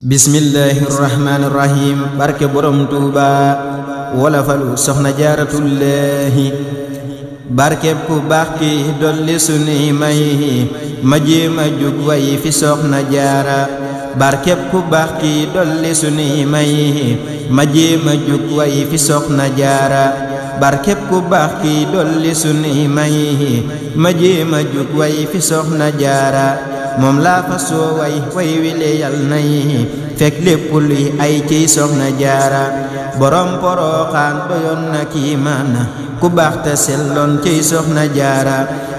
Bismillahirrahmanirrahim. Barke borom Tuuba wala falu soxna jaaratullahi. barke ku baax ki dolli sunuy may ma jéema jug way fi soxna jaara. barke ku baax ki dolli sunuy may ma jéema jug way fi soxna jaara. barke ku baax ki dolli sunuy may ma jéema jug way fi soxna jaara. moom laa fa soo way wile yal nay fekk lépp luy ay ciy soxna jaara. borom poroxaan doyoon na kiimaan ku baax te selloon ciy soxna jaara.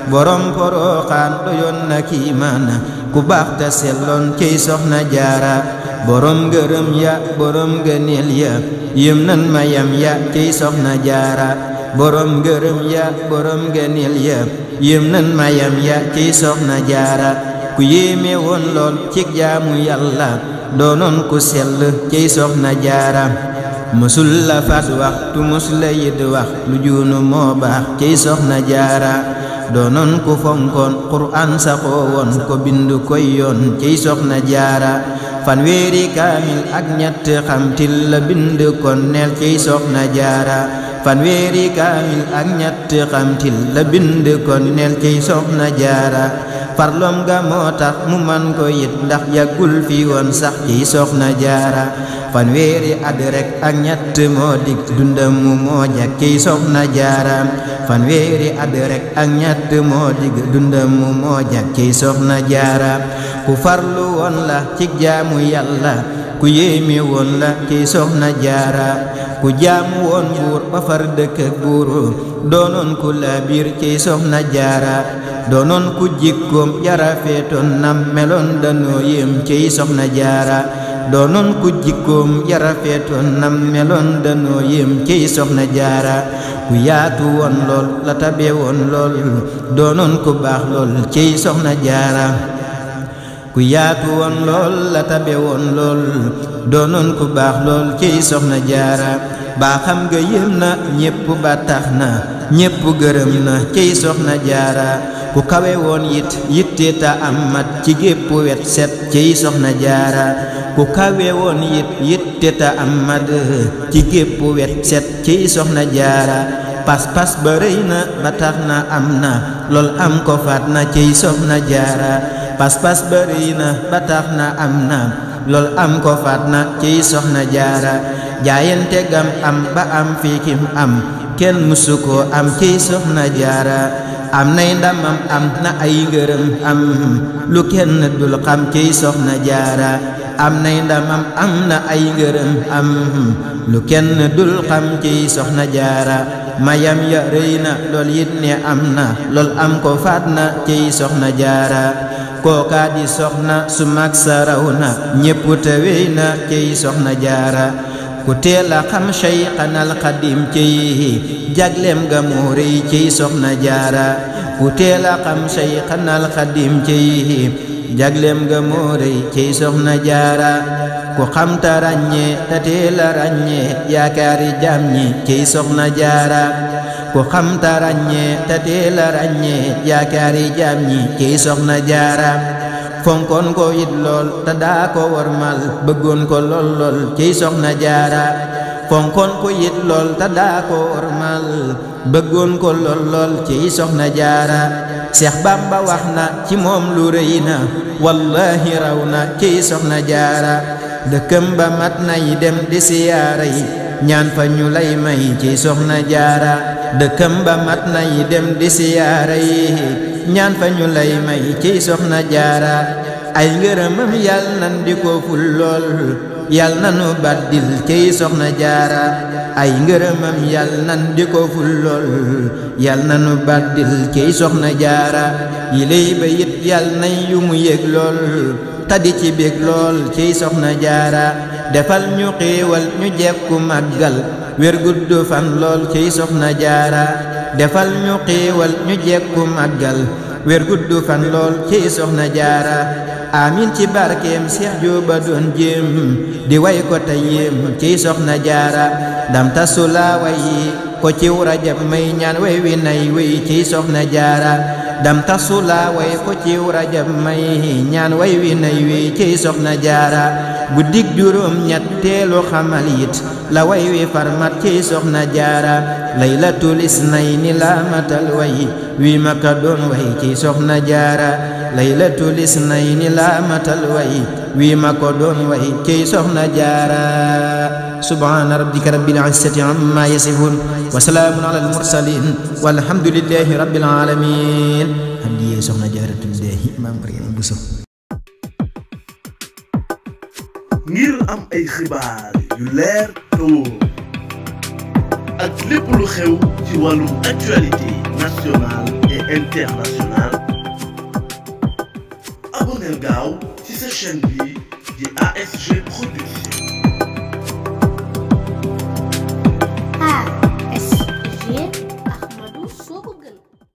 borom poroxaan doyoon na kiimaan ku baax te selloon ciy soxna jaara. borom ngërëm ya borom ngëneel ya yëm nan mayam ya ciy soxna jaara. borom ngërëm ya borom ngëneel ya yëm nan mayam ya ciy soxna jaara. ku yéeme woon lool ci jaamu yàlla doonoon ku sell ciy soxna jaara. mësul la faat waxtu mës la yit wax lu juunu moo baax ciy soxna jaara. doonoon ku fonkoon qur'aan saxoo woon ko bindu koy yoon ciy soxna jaara. fanweeri kaamil ak ñett xamtil la bind kon neel ciy soxna jaara. fanweeri kaamil ak ñett xamtil la bind kon neel ciy soxna jaara. farlom ga moo tax mu man ko yit ndax yàggul fi woon sax ciy soxna jaara. fanweeri at rek ak ñett moo dig dundam mu moo jag ciy soxna jaara. fanweeri at rek ak ñett moo dig dundam mu moo jag ciy soxna jaara. ku farlu woon la ci jaamu yàlla ku yéemi woon la ciy soxna jaara. ku jaamu woon buur ba far dëkk ak buuru doonoon ku la biir ciy soxna jaara. doonoon ku jikkoom yara feetoon nam meloon danoo yéem ciy soxna jaara. doonoon ku jikkoom yara feetoon nam meloon danoo yéem ciy soxna jaara. ku yaatu woon lool la tabe woon lool doonoon ku baax lool ciy soxna jaara. ku yaatu woon lool la tabe woon lool doonoon ku baax lool ciy soxna jaara. baa xam nga yéem na ñépp ba tax na ñépp gërëm na ciy soxna jaara. ku kawe woon yitte ta amat ci gépp wet set ciy soxna jaara. ku kawe woon yitte ta amat ci gépp wet set ciy soxna jaara. pas-pas ba rëy na ba tax na am na lool am ko faat na ciy soxna jaara. pas-pas ba rëy na ba tax na am na lool am ko faat na ciy soxna jaara. jaayante gam am ba am fii kim am kenn musu ko am ciy soxna jaara. am nay ndamam am na ay ngërëm am lu kenn dul xam ciy soxna jaara. am nay ndamam am na ay ngërëm am lu kenn dul xam ciy soxna jaara. mayam ya rëy na lool yit ne am na lool am ko faat na ciy soxna jaara. kookaa di soxna su mag sa raw na ñépp te wéy na ciy soxna jaara. ku teel a xam Cheikhul Xadim ciy jagleem ga mu rëy ciy soxna jaara. ku teel a xam Cheikhul Xadim ciy jagleem ga mu rëy ciy soxna jaara. ku xam ta ràññee te teel a ràññee yaakaari jaam ñi ciy soxna jaara. ku xam ta ràññee te teel a ràññee yaakaari jaam ñi ciy soxna jaara. fonkoon ko it lool te daa ko wormal bëggoon ko lool lool ciy soxna jaara. fonkoon ko it lool te daa ko wormal bëggoon ko lool lool ciy soxna jaara. Seex Bamba wax na ci moom lu rëy na wallahi raw na ciy soxna jaara. dëkkam ba mat nay dem di siyaara yi ñaan fa ñu lay may ciy soxna jaara. dëkkam ba mat nay dem di siyaara yi ñaan fa ñu lay may ciy soxna jaara. ay ngërëmam yal nan di ko ful lool yal nanu baddil ciy soxna jaara. ay ngërëmam yal nan di ko ful lool yal nanu baddil ciy soxna jaara. yi lay ba yit yal nay yu mu yëg lool tadi ci bég lool ciy soxna jaara. defal ñu xéewal ñu jekku màggal wér gudd fan lool ciy soxna jaara. defal ñu xéewal ñu jekku màggal wér gudd fan lool ciy soxna jaara. amin ci barkeem Seex Jóoba doon jéem di way ko te yéem ciy soxna jaara. dam tasula way ko ciw rajab may ñaan way wi nay way ciy soxna jaara. dam tasula way ko ciw rajab may ñaan way wi nay wi ciy soxna jaara. guddig juróom ñetteelu xamal yit la way wi farmat ci soxna jaara laylatul isnayni la matal way wi ma ka doon way ci soxna jaara laylatul isnayni la matal way wi ma ko doon way ci soxna jaara subhana rabbika rabbil izzati amma yasifun wa salaamun alal mursalin walhamdulillahi rabbil alamin hadiye soxna jaaratullahi maam Mariama Bousso. ngir am ay xibaar yu leer te wóor ak lépp lu xew ci wàllum actualité nationale et internationale abonneel gaaw ci sa chaîne bi di ASG Production. ASG